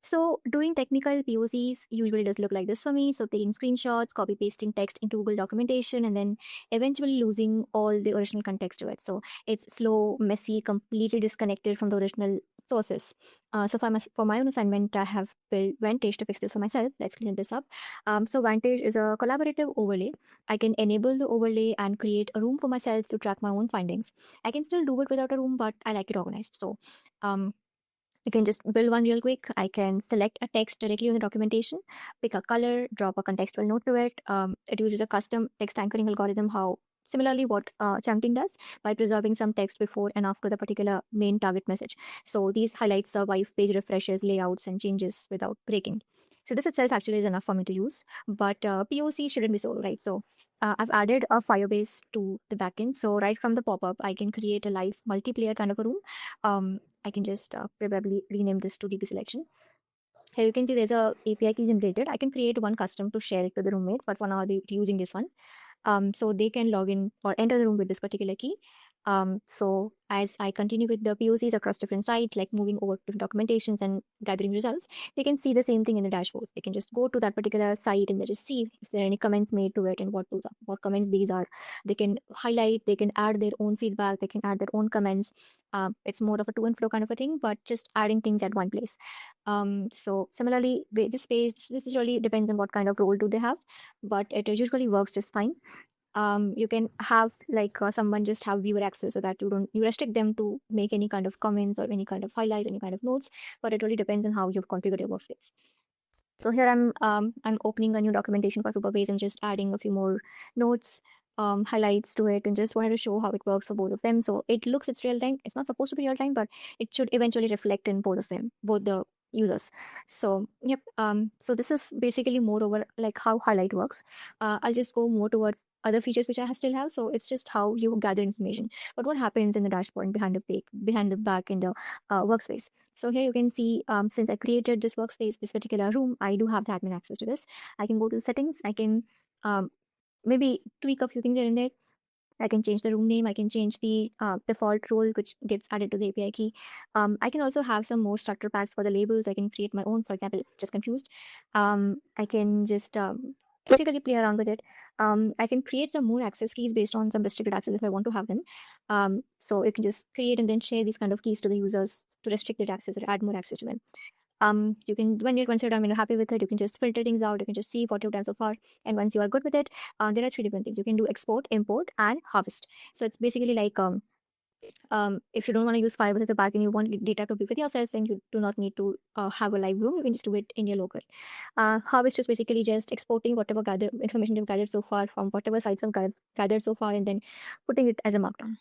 So doing technical POCs usually does look like this for me. So taking screenshots, copy pasting text into Google documentation, and then eventually losing all the original context to it. So it's slow, messy, completely disconnected from the original sources. So for my own assignment, I have built Vantage to fix this for myself. Let's clean this up. So Vantage is a collaborative overlay. I can enable the overlay and create a room for myself to track my own findings. I can still do it without a room, but I like it organized. So um, you can just build one real quick. I can select a text directly on the documentation, pick a color, drop a contextual note to it. It uses a custom text anchoring algorithm, how similarly what chunking does by preserving some text before and after the particular main target message. So these highlights survive page refreshes, layouts, and changes without breaking. So this itself actually is enough for me to use, but POC shouldn't be solo, right? So I've added a Firebase to the backend. So right from the pop-up, I can create a live multiplayer kind of a room. I can just probably rename this to DP selection. Here you can see there's a API key generated. I can create one custom to share it to the roommate, but for now they're using this one. So they can log in or enter the room with this particular key. So as I continue with the POCs across different sites, like moving over to documentations and gathering results, they can see the same thing in the dashboards. They can just go to that particular site and they just see if there are any comments made to it and what comments these are. They can highlight, they can add their own feedback, they can add their own comments. It's more of a to and fro kind of a thing, but just adding things at one place. So similarly, this page, this usually depends on what kind of role do they have, but it usually works just fine. You can have like someone just have viewer access so that you restrict them to make any kind of comments or any kind of highlight, any kind of notes, but it really depends on how you've configured your workspace. So here I'm opening a new documentation for Superbase and just adding a few more notes, highlights to it, and just wanted to show how it works for both of them. So it looks it's real time. It's not supposed to be real time, but it should eventually reflect in both of them, both the users. So yep. So this is basically more over like how highlight works. I'll just go more towards other features which I still have. So it's just how you gather information. But what happens in the dashboard and behind the back in the workspace. So here you can see, since I created this workspace, this particular room, I do have the admin access to this. I can go to settings. I can um, maybe tweak a few things here and there. I can change the room name. I can change the default role, which gets added to the API key. I can also have some more structure packs for the labels. I can create my own, for example, just confused. I can just typically play around with it. I can create some more access keys based on some restricted access if I want to have them. So you can just create and then share these kind of keys to the users to restrict their access or add more access to them. You can once you're done, when you're happy with it, you can just filter things out. You can just see what you've done so far, and once you are good with it, there are three different things you can do: export, import, and harvest. So it's basically like if you don't want to use Firebase as a backend, you want data to be with yourself, then you do not need to have a live room. You can just do it in your local. Harvest is basically just exporting whatever information you've gathered so far from whatever sites you've gathered so far, and then putting it as a markdown.